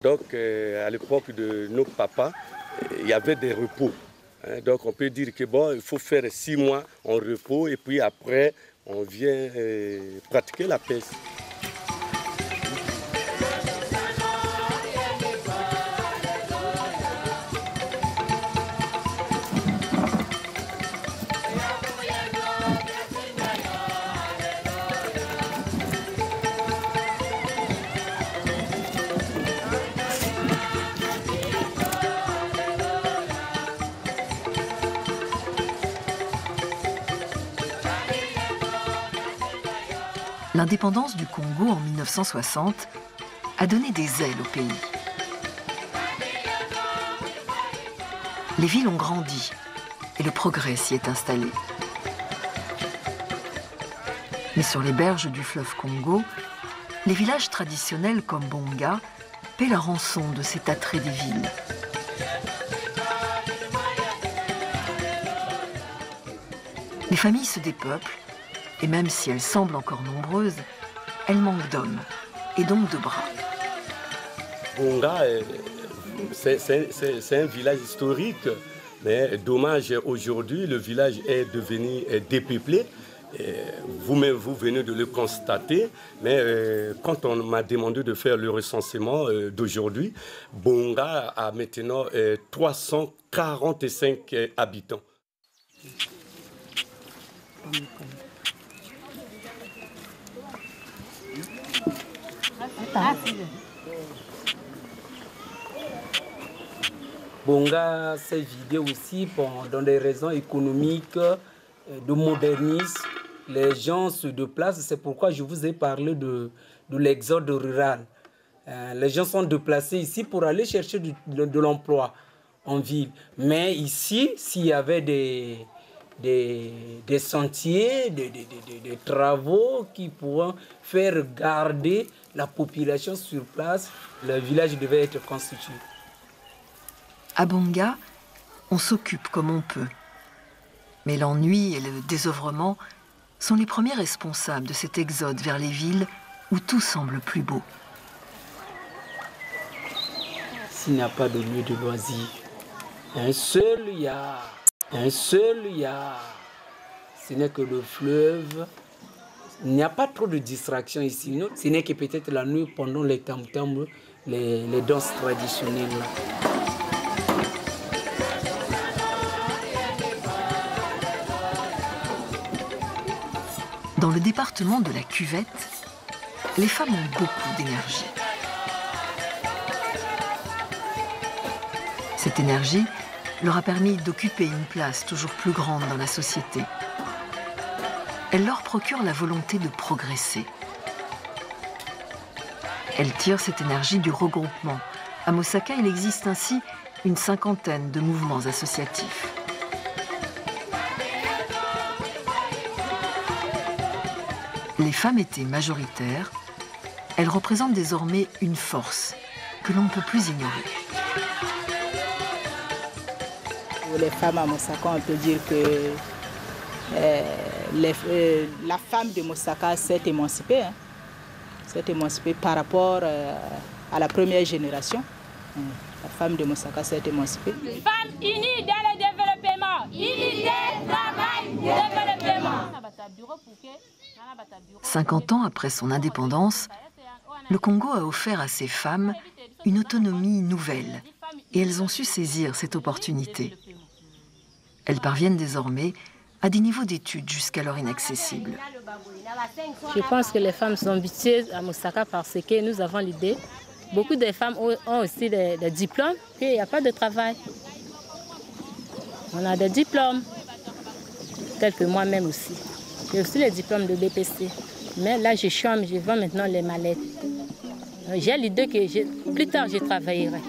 Donc, à l'époque de nos papas, il y avait des repos. Donc, on peut dire que bon, il faut faire 6 mois en repos et puis après, on vient pratiquer la pêche. L'indépendance du Congo en 1960 a donné des ailes au pays. Les villes ont grandi et le progrès s'y est installé. Mais sur les berges du fleuve Congo, les villages traditionnels comme Bonga paient la rançon de cet attrait des villes. Les familles se dépeuplent. Et même si elles semblent encore nombreuses, elles manquent d'hommes et donc de bras. Bonga, c'est un village historique, mais dommage, aujourd'hui, le village est devenu dépeuplé. Vous-même, vous venez de le constater, mais quand on m'a demandé de faire le recensement d'aujourd'hui, Bonga a maintenant 345 habitants. Bonga s'est vidé aussi dans des raisons économiques, de modernisme. Les gens se déplacent, c'est pourquoi je vous ai parlé de l'exode rural. Les gens sont déplacés ici pour aller chercher de l'emploi en ville. Mais ici, s'il y avait des sentiers, des travaux qui pourront faire garder la population sur place, le village devait être constitué. À Bonga, on s'occupe comme on peut. Mais l'ennui et le désœuvrement sont les premiers responsables de cet exode vers les villes où tout semble plus beau. S'il n'y a pas de lieu de loisir, un seul il y a. Ce n'est que le fleuve. Il n'y a pas trop de distractions ici. Ce n'est que peut-être la nuit pendant les tam-tams, les danses traditionnelles. Dans le département de la Cuvette, les femmes ont beaucoup d'énergie. Cette énergie leur a permis d'occuper une place toujours plus grande dans la société. Elle leur procure la volonté de progresser. Elles tirent cette énergie du regroupement. À Mosaka, il existe ainsi une 50aine de mouvements associatifs. Les femmes étaient majoritaires. Elles représentent désormais une force que l'on ne peut plus ignorer. Pour les femmes à Mosaka, on peut dire que la femme de Mosaka s'est émancipée. S'est émancipée par rapport à la première génération. La femme de Mosaka s'est émancipée. Femmes unies dans le développement. Unité, travail, développement. 50 ans après son indépendance, le Congo a offert à ces femmes une autonomie nouvelle et elles ont su saisir cette opportunité. Elles parviennent désormais à des niveaux d'études jusqu'alors inaccessibles. Je pense que les femmes sont ambitieuses à Mosaka parce que nous avons l'idée. Beaucoup de femmes ont aussi des diplômes, puis il n'y a pas de travail. On a des diplômes, tels que moi-même aussi. J'ai aussi les diplômes de BPC. Mais là, je chôme, je vends maintenant les mallettes. J'ai l'idée que plus tard, je travaillerai.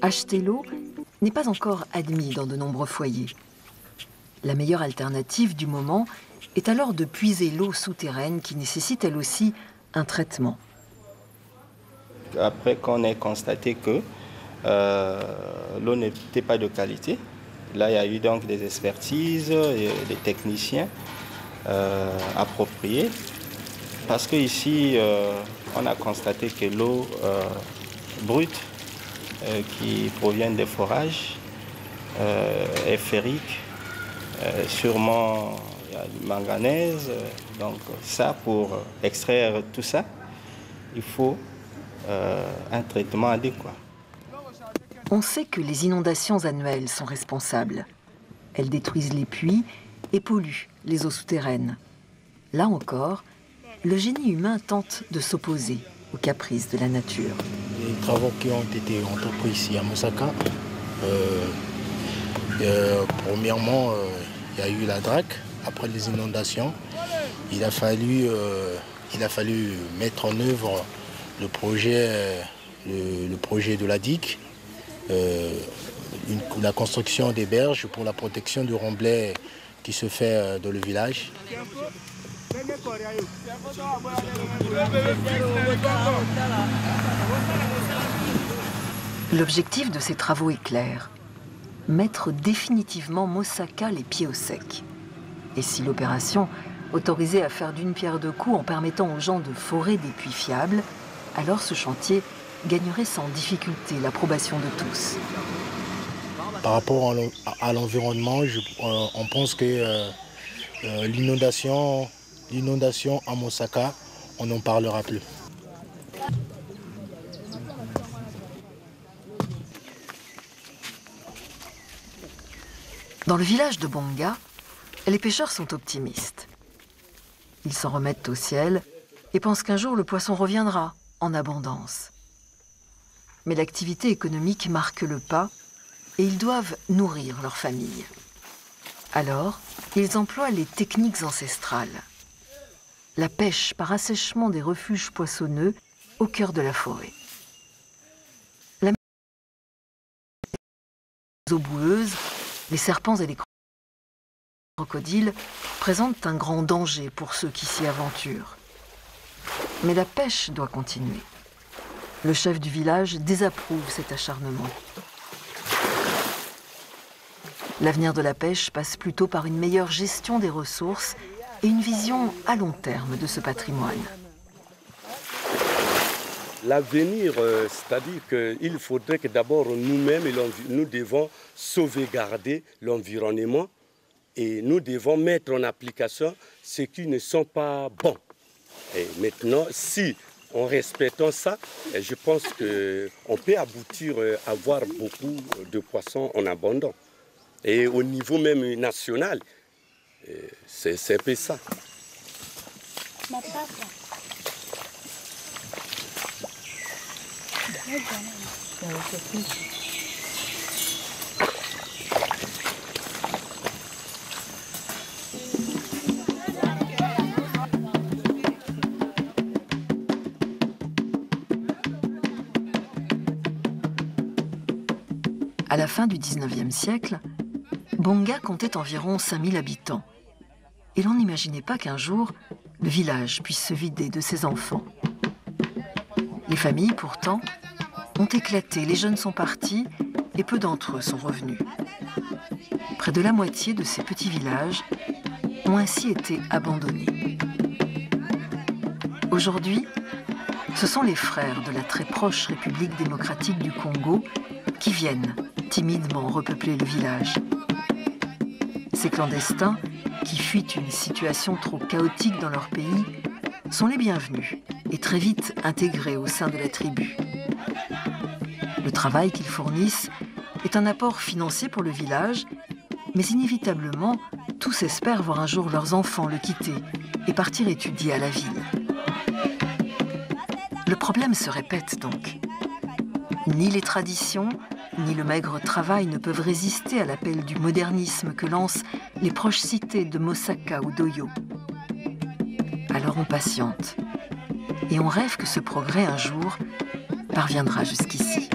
Acheter l'eau n'est pas encore admis dans de nombreux foyers. La meilleure alternative du moment est alors de puiser l'eau souterraine qui nécessite elle aussi un traitement. Après qu'on ait constaté que l'eau n'était pas de qualité, là il y a eu donc des expertises, et des techniciens appropriés. Parce qu'ici, on a constaté que l'eau brute qui provient des forages est ferrique, sûrement il y a du manganèse. Donc ça, pour extraire tout ça, il faut un traitement adéquat. On sait que les inondations annuelles sont responsables. Elles détruisent les puits et polluent les eaux souterraines. Là encore, le génie humain tente de s'opposer aux caprices de la nature. Les travaux qui ont été entrepris ici à Mosaka, premièrement, il y a eu la DRAC. Après les inondations, il a fallu mettre en œuvre le projet de la digue, la construction des berges pour la protection du remblai qui se fait dans le village. L'objectif de ces travaux est clair. Mettre définitivement Mosaka les pieds au sec. Et si l'opération autorisait à faire d'une pierre deux coups en permettant aux gens de forer des puits fiables, alors ce chantier gagnerait sans difficulté l'approbation de tous. Par rapport à l'environnement, on pense que l'inondation à Mosaka, on n'en parlera plus. Dans le village de Bonga, les pêcheurs sont optimistes. Ils s'en remettent au ciel et pensent qu'un jour le poisson reviendra en abondance. Mais l'activité économique marque le pas et ils doivent nourrir leur famille. Alors, ils emploient les techniques ancestrales. La pêche par assèchement des refuges poissonneux au cœur de la forêt. La eaux boueuses, les serpents et les crocodiles présentent un grand danger pour ceux qui s'y aventurent. Mais la pêche doit continuer. Le chef du village désapprouve cet acharnement. L'avenir de la pêche passe plutôt par une meilleure gestion des ressources et une vision à long terme de ce patrimoine. L'avenir, c'est-à-dire qu'il faudrait que d'abord nous-mêmes, nous devons sauvegarder l'environnement et nous devons mettre en application ce qui ne sont pas bons. Et maintenant, si en respectant ça, je pense qu'on peut aboutir à avoir beaucoup de poissons en abondance. Et au niveau même national, c'est un peu ça. À la fin du 19e siècle, Bonga comptait environ 5000 habitants. Et l'on n'imaginait pas qu'un jour, le village puisse se vider de ses enfants. Les familles, pourtant, ont éclaté, les jeunes sont partis et peu d'entre eux sont revenus. Près de la moitié de ces petits villages ont ainsi été abandonnés. Aujourd'hui, ce sont les frères de la très proche République démocratique du Congo qui viennent timidement repeupler le village. Ces clandestins, qui fuient une situation trop chaotique dans leur pays, sont les bienvenus et très vite intégrés au sein de la tribu. Le travail qu'ils fournissent est un apport financier pour le village, mais inévitablement, tous espèrent voir un jour leurs enfants le quitter et partir étudier à la ville. Le problème se répète donc. Ni les traditions, ni le maigre travail ne peuvent résister à l'appel du modernisme que lancent les proches cités de Mosaka ou d'Oyo. Alors on patiente et on rêve que ce progrès un jour parviendra jusqu'ici.